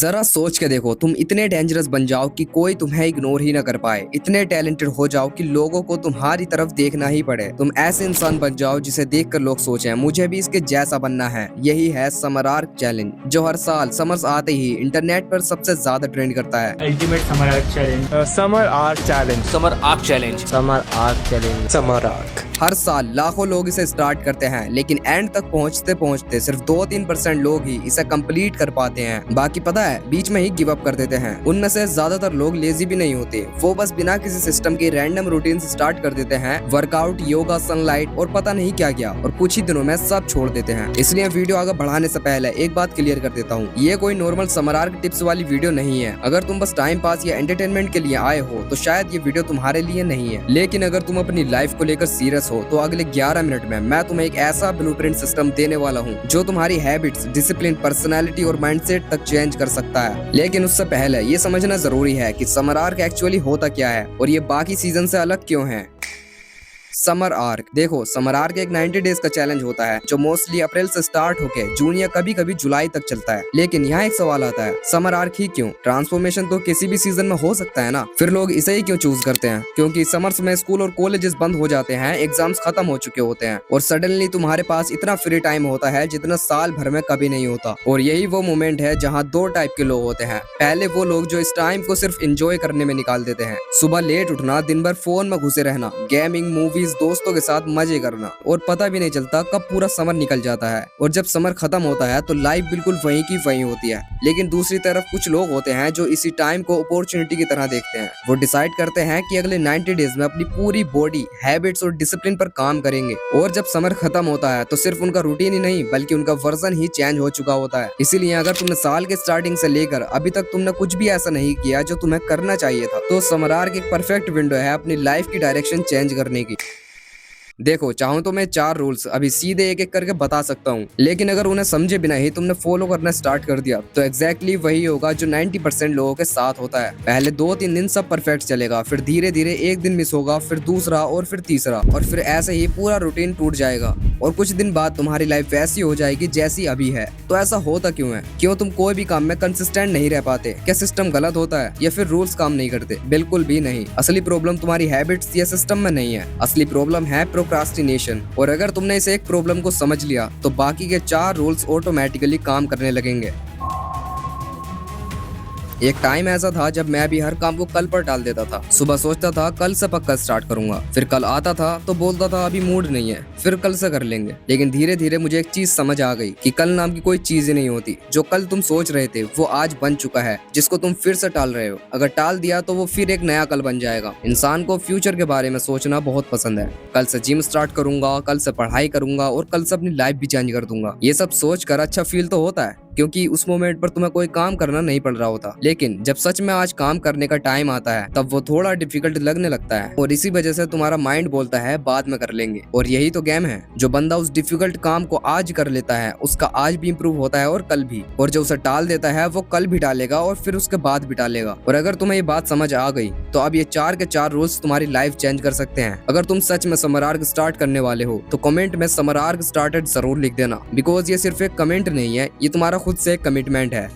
जरा सोच के देखो, तुम इतने डेंजरस बन जाओ कि कोई तुम्हें इग्नोर ही ना कर पाए। इतने टैलेंटेड हो जाओ कि लोगों को तुम्हारी तरफ देखना ही पड़े। तुम ऐसे इंसान बन जाओ जिसे देखकर लोग सोचें मुझे भी इसके जैसा बनना है। यही है समर आर्क चैलेंज, जो हर साल समर्स आते ही इंटरनेट पर सबसे ज्यादा ट्रेंड करता है। Ultimate summer arc challenge, summer arc challenge, summer arc challenge, summer arc challenge, summer arc. हर साल लाखों लोग इसे स्टार्ट करते हैं, लेकिन एंड तक पहुंचते पहुंचते सिर्फ 2-3% लोग ही इसे कंप्लीट कर पाते हैं। बाकी पता है बीच में ही गिव अप कर देते हैं। उनमें से ज्यादातर लोग लेजी भी नहीं होते, वो बस बिना किसी सिस्टम के रैंडम रूटीन से स्टार्ट कर देते हैं। वर्कआउट, योगा, सनलाइट और पता नहीं क्या क्या, और कुछ ही दिनों में सब छोड़ देते हैं। इसलिए वीडियो आगे बढ़ाने से पहले एक बात क्लियर कर देता हूँ, ये कोई नॉर्मल समर आर्क टिप्स वाली वीडियो नहीं है। अगर तुम बस टाइम पास या एंटरटेनमेंट के लिए आए हो तो शायद ये वीडियो तुम्हारे लिए नहीं है, लेकिन अगर तुम अपनी लाइफ को लेकर सीरियस हो तो अगले 11 मिनट में मैं तुम्हें एक ऐसा ब्लूप्रिंट सिस्टम देने वाला हूँ जो तुम्हारी हैबिट्स, डिसिप्लिन, पर्सनालिटी और माइंडसेट तक चेंज कर सकता है। लेकिन उससे पहले ये समझना जरूरी है कि समर आर्क एक्चुअली होता क्या है और ये बाकी सीजन से अलग क्यों है। समर आर्क देखो, समर आर्क एक 90 डेज का चैलेंज होता है जो मोस्टली अप्रैल से स्टार्ट होकर जून या कभी कभी जुलाई तक चलता है। लेकिन यहाँ एक सवाल आता है, समर आर्क ही क्यों? ट्रांसफॉर्मेशन तो किसी भी सीजन में हो सकता है ना, फिर लोग इसे ही क्यों चूज करते हैं? क्योंकि समर्स में स्कूल और कॉलेजेस बंद हो जाते हैं, एग्जाम्स खत्म हो चुके होते हैं और सडनली तुम्हारे पास इतना फ्री टाइम होता है जितना साल भर में कभी नहीं होता। और यही वो मोमेंट है जहाँ दो टाइप के लोग होते हैं। पहले वो लोग जो इस टाइम को सिर्फ एंजॉय करने में निकाल देते हैं, सुबह लेट उठना, दिन भर फोन में घुसे रहना, गेमिंग, मूवीज, दोस्तों के साथ मजे करना, और पता भी नहीं चलता कब पूरा समर निकल जाता है। और जब समर खत्म होता है तो लाइफ बिल्कुल वहीं की वहीं होती है। लेकिन दूसरी तरफ कुछ लोग होते हैं जो इसी टाइम को अपॉर्चुनिटी की तरह देखते हैं। वो डिसाइड करते हैं कि अगले 90 डेज में अपनी पूरी बॉडी, हैबिट्स और डिसिप्लिन पर काम करेंगे। और जब समर खत्म होता है तो सिर्फ उनका रूटीन ही नहीं बल्कि उनका वर्जन ही चेंज हो चुका होता है। इसीलिए अगर तुमने साल के स्टार्टिंग से लेकर अभी तक तुमने कुछ भी ऐसा नहीं किया जो तुम्हें करना चाहिए था, तो समर आर्क एक परफेक्ट विंडो है अपनी लाइफ की डायरेक्शन चेंज करने की। देखो, चाहूं तो मैं 4 रूल्स अभी सीधे एक एक करके बता सकता हूँ, लेकिन अगर उन्हें समझे बिना ही तुमने फॉलो करना स्टार्ट कर दिया तो एग्जैक्टली वही होगा जो 90% लोगों के साथ होता है। पहले 2-3 दिन सब परफेक्ट चलेगा, फिर धीरे धीरे एक दिन मिस होगा, फिर दूसरा और फिर तीसरा, और फिर ऐसे ही पूरा रूटीन टूट जाएगा और कुछ दिन बाद तुम्हारी लाइफ वैसी हो जाएगी जैसी अभी है। तो ऐसा होता क्यों है? क्यों तुम कोई भी काम में कंसिस्टेंट नहीं रह पाते? क्या सिस्टम गलत होता है या फिर रूल्स काम नहीं करते? बिल्कुल भी नहीं। असली प्रॉब्लम तुम्हारी हैबिट्स या सिस्टम में नहीं है, असली प्रॉब्लम है प्रोक्रास्टिनेशन। और अगर तुमने इस एक प्रॉब्लम को समझ लिया तो बाकी के 4 रूल्स ऑटोमेटिकली काम करने लगेंगे। एक टाइम ऐसा था जब मैं भी हर काम को कल पर टाल देता था। सुबह सोचता था कल से पक्का स्टार्ट करूंगा, फिर कल आता था तो बोलता था अभी मूड नहीं है, फिर कल से कर लेंगे। लेकिन धीरे धीरे मुझे एक चीज समझ आ गई कि कल नाम की कोई चीज ही नहीं होती। जो कल तुम सोच रहे थे वो आज बन चुका है, जिसको तुम फिर से टाल रहे हो। अगर टाल दिया तो वो फिर एक नया कल बन जाएगा। इंसान को फ्यूचर के बारे में सोचना बहुत पसंद है। कल से जिम स्टार्ट करूंगा, कल से पढ़ाई करूंगा और कल से अपनी लाइफ भी चेंज कर दूंगा। ये सब सोच कर अच्छा फील तो होता है क्योंकि उस मोमेंट पर तुम्हें कोई काम करना नहीं पड़ रहा होता। लेकिन जब सच में आज काम करने का टाइम आता है तब वो थोड़ा डिफिकल्ट लगने लगता है और इसी वजह से तुम्हारा माइंड बोलता है बाद में कर लेंगे। और यही तो गेम है। जो बंदा उस डिफिकल्ट काम को आज कर लेता है उसका आज भी इम्प्रूव होता है और कल भी। और जो उसे टाल देता है वो कल भी टालेगा और फिर उसके बाद भी टालेगा। और अगर तुम्हें ये बात समझ आ गई तो अब ये 4 के 4 रूल्स तुम्हारी लाइफ चेंज कर सकते हैं। अगर तुम सच में समर आर्क स्टार्ट करने वाले हो तो कमेंट में समर आर्क स्टार्टेड जरूर लिख देना, बिकॉज ये सिर्फ एक कमेंट नहीं है, ये तुम्हारा खुद से एक कमिटमेंट है।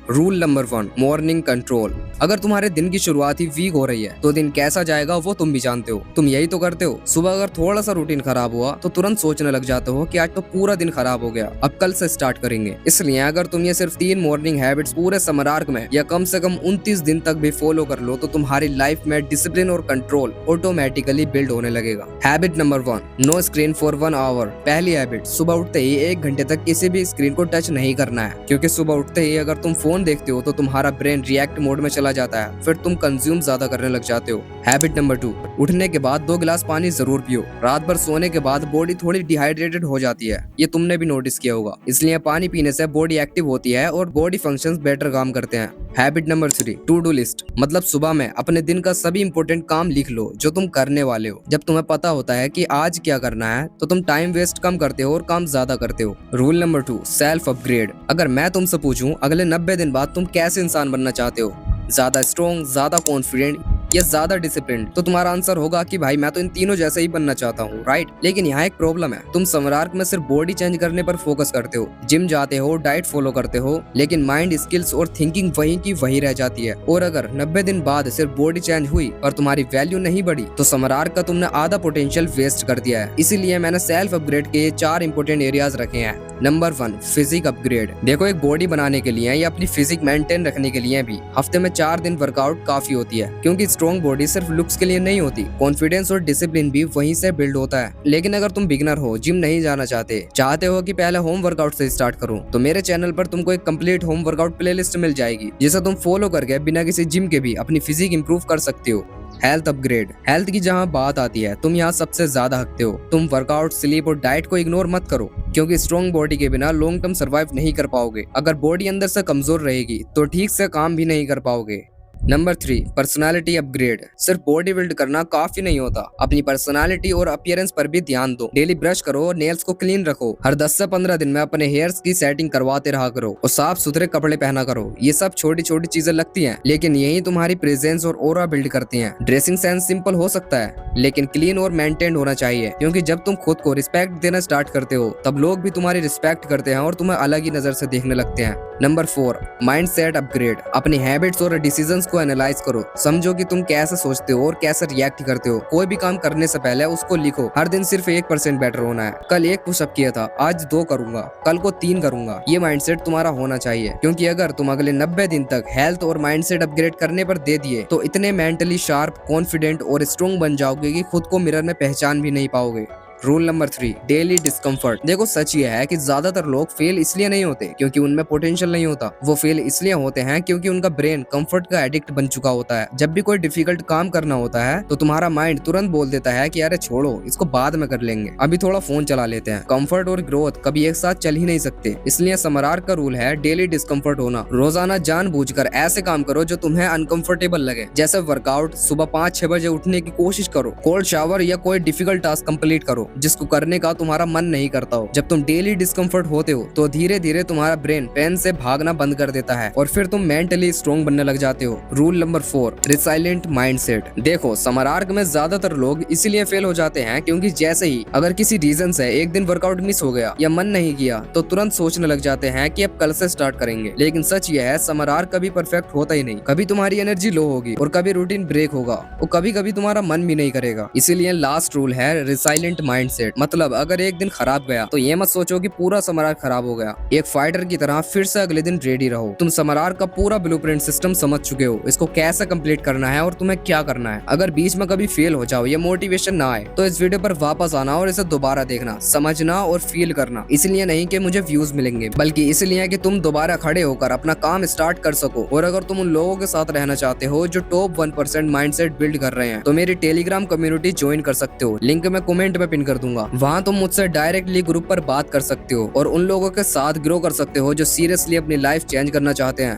Rule number 1, morning control. अगर तुम्हारे दिन की शुरुआत ही वीक हो रही है तो दिन कैसा जाएगा वो तुम भी जानते हो। तुम यही तो करते हो। सुबह अगर थोड़ा सा रूटीन खराब हुआ तो तुरंत सोचने लग जाते हो कि आज तो पूरा दिन खराब हो गया, अब कल से स्टार्ट करेंगे। इसलिए अगर तुम ये सिर्फ 3 मॉर्निंग हैबिट्स पूरे समर आर्क में या कम से कम 29 दिन तक भी फॉलो कर लो तो तुम्हारी लाइफ में डिसिप्लिन और कंट्रोल ऑटोमेटिकली बिल्ड होने लगेगा। Habit number 1, no screen for 1 hour. पहली हैबिट, सुबह उठते ही 1 घंटे तक किसी भी स्क्रीन को टच नहीं करना है, क्योंकि सुबह उठते ही अगर तुम फोन देखते हो तो तुम्हारा ब्रेन रिएक्ट मोड में चला जाता है, फिर तुम कंज्यूम ज्यादा करने लग जाते हो। हैबिट नंबर 2, उठने के बाद 2 गिलास पानी जरूर पियो। रात भर सोने के बाद बॉडी थोड़ी डिहाइड्रेटेड हो जाती है, ये तुमने भी नोटिस किया होगा। इसलिए पानी पीने से बॉडी एक्टिव होती है और बॉडी फंक्शंस बेटर काम करते हैं। Habit number 3, to do list. मतलब सुबह में अपने दिन का सभी इंपॉर्टेंट काम लिख लो जो तुम करने वाले हो। जब तुम्हें पता होता है कि आज क्या करना है तो तुम टाइम वेस्ट कम करते हो और काम ज्यादा करते हो। Rule number 2, self upgrade. अगर मैं तुमसे पूछूं अगले 90 दिन बाद तुम कैसे इंसान बनना चाहते हो? ज्यादा स्ट्रॉन्ग, ज्यादा कॉन्फिडेंट या ज्यादा डिसिप्लिन? तो तुम्हारा आंसर होगा कि भाई मैं तो इन तीनों जैसे ही बनना चाहता हूँ, राइट। लेकिन यहाँ एक प्रॉब्लम है, तुम समर आर्क में सिर्फ बॉडी चेंज करने पर फोकस करते हो, जिम जाते हो, डाइट फॉलो करते हो, लेकिन माइंड, स्किल्स और थिंकिंग वहीं की वहीं रह जाती है। और अगर 90 दिन बाद सिर्फ बॉडी चेंज हुई और तुम्हारी वैल्यू नहीं बढ़ी तो समर आर्क का तुमने आधा पोटेंशियल वेस्ट कर दिया है। इसीलिए मैंने सेल्फ अपग्रेड के 4 इंपॉर्टेंट एरियाज रखे हैं। Number 1, physique upgrade. देखो, एक बॉडी बनाने के लिए या अपनी फिजिक मेंटेन रखने के लिए भी हफ्ते में 4 दिन वर्कआउट काफी होती है, क्योंकि स्ट्रॉन्ग बॉडी सिर्फ लुक्स के लिए नहीं होती, कॉन्फिडेंस और डिसिप्लिन भी वहीं से बिल्ड होता है। लेकिन अगर तुम बिगिनर हो, जिम नहीं जाना चाहते हो कि पहले होम वर्कआउट से स्टार्ट करो, तो मेरे चैनल पर तुमको एक कंप्लीट होम वर्कआउट प्लेलिस्ट मिल जाएगी, जिसे तुम फॉलो करके बिना किसी जिम के भी अपनी फिजिक इंप्रूव कर सकते हो। Health upgrade. हेल्थ की जहां बात आती है, तुम यहाँ सबसे ज्यादा हकते हो। तुम वर्कआउट, स्लीप और डाइट को इग्नोर मत करो, क्योंकि स्ट्रॉन्ग बॉडी के बिना लॉन्ग टर्म सर्वाइव नहीं कर पाओगे। अगर बॉडी अंदर से कमजोर रहेगी तो ठीक से काम भी नहीं कर पाओगे। Number 3, personality upgrade. सिर्फ बॉडी बिल्ड करना काफी नहीं होता, अपनी पर्सनालिटी और अपीयरेंस पर भी ध्यान दो। डेली ब्रश करो, नेल्स को क्लीन रखो, हर 10 से 15 दिन में अपने हेयर्स की सेटिंग करवाते रहा करो और साफ सुथरे कपड़े पहना करो। ये सब छोटी छोटी चीजें लगती हैं, लेकिन यही तुम्हारी प्रेजेंस और ऑरा बिल्ड करती हैं। ड्रेसिंग सेंस सिंपल हो सकता है, लेकिन क्लीन और मेंटेन होना चाहिए, क्योंकि जब तुम खुद को रिस्पेक्ट देना स्टार्ट करते हो तब लोग भी तुम्हारी रिस्पेक्ट करते हैं और तुम्हें अलग ही नजर से देखने लगते हैं। Number 4, mindset upgrade. अपनी हैबिट्स और डिसीजंस को एनालाइज करो, समझो कि तुम कैसे सोचते हो और कैसे रिएक्ट करते हो। कोई भी काम करने से पहले उसको लिखो। हर दिन सिर्फ 1% बेटर होना है। कल 1 पुशअप किया था, आज 2 करूंगा, कल को 3 करूंगा। ये माइंडसेट तुम्हारा होना चाहिए, क्योंकि अगर तुम अगले 90 दिन तक हेल्थ और माइंडसेट अपग्रेड करने पर दे दिए तो इतने मेंटली शार्प, कॉन्फिडेंट और स्ट्रॉन्ग बन जाओगे कि खुद को मिरर में पहचान भी नहीं पाओगे। Rule number 3, daily discomfort. देखो, सच ये है कि ज्यादातर लोग फेल इसलिए नहीं होते क्योंकि उनमें पोटेंशियल नहीं होता, वो फेल इसलिए होते हैं क्योंकि उनका ब्रेन कंफर्ट का एडिक्ट बन चुका होता है। जब भी कोई डिफिकल्ट काम करना होता है तो तुम्हारा माइंड तुरंत बोल देता है कि अरे छोड़ो, इसको बाद में कर लेंगे, अभी थोड़ा फोन चला लेते हैं। कंफर्ट और ग्रोथ कभी एक साथ चल ही नहीं सकते। इसलिए समर आर्क का रूल है डेली डिस्कम्फर्ट होना। रोजाना जानबूझकर ऐसे काम करो जो तुम्हें अनकंफर्टेबल लगे, जैसे वर्कआउट, सुबह 5-6 बजे उठने की कोशिश करो, कोल्ड शावर या कोई डिफिकल्ट टास्क कंप्लीट करो जिसको करने का तुम्हारा मन नहीं करता हो। जब तुम डेली डिस्कम्फर्ट होते हो तो धीरे धीरे तुम्हारा ब्रेन पेन से भागना बंद कर देता है और फिर तुम मेंटली स्ट्रॉन्ग बनने लग जाते हो। Rule number 4, resilient mindset. देखो, समर आर्क में ज्यादातर लोग इसीलिए फेल हो जाते हैं क्योंकि जैसे ही अगर किसी रीजन से एक दिन वर्कआउट मिस हो गया या मन नहीं किया तो तुरंत सोचने लग जाते हैं कि अब कल से स्टार्ट करेंगे। लेकिन सच यह है, समर आर्क कभी परफेक्ट होता ही नहीं। कभी तुम्हारी एनर्जी लो होगी और कभी रूटीन ब्रेक होगा और कभी कभी तुम्हारा मन भी नहीं करेगा। इसीलिए लास्ट रूल है रिसाइलेंट माइंडसेट। मतलब अगर एक दिन खराब गया तो ये मत सोचो कि पूरा समर आर्क खराब हो गया। एक फाइटर की तरह फिर से अगले दिन रेडी रहो। तुम समर आर्क का पूरा ब्लूप्रिंट सिस्टम समझ चुके हो, इसको कैसे कंप्लीट करना है और तुम्हें क्या करना है। अगर बीच में कभी फेल हो जाओ या मोटिवेशन ना आए तो इस वीडियो पर वापस आना और इसे दोबारा देखना, समझना और फील करना। इसलिए नहीं कि मुझे व्यूज मिलेंगे, बल्कि इसलिए कि तुम दोबारा खड़े होकर अपना काम स्टार्ट कर सको। और अगर तुम उन लोगों के साथ रहना चाहते हो जो टॉप 1% माइंडसेट बिल्ड कर रहे हैं तो मेरी टेलीग्राम कम्युनिटी ज्वाइन कर सकते हो। लिंक मैं कमेंट में पिन कर दूंगा। वहाँ तुम मुझसे डायरेक्टली ग्रुप पर बात कर सकते हो और उन लोगों के साथ ग्रो कर सकते हो जो सीरियसली अपनी लाइफ चेंज करना चाहते हैं।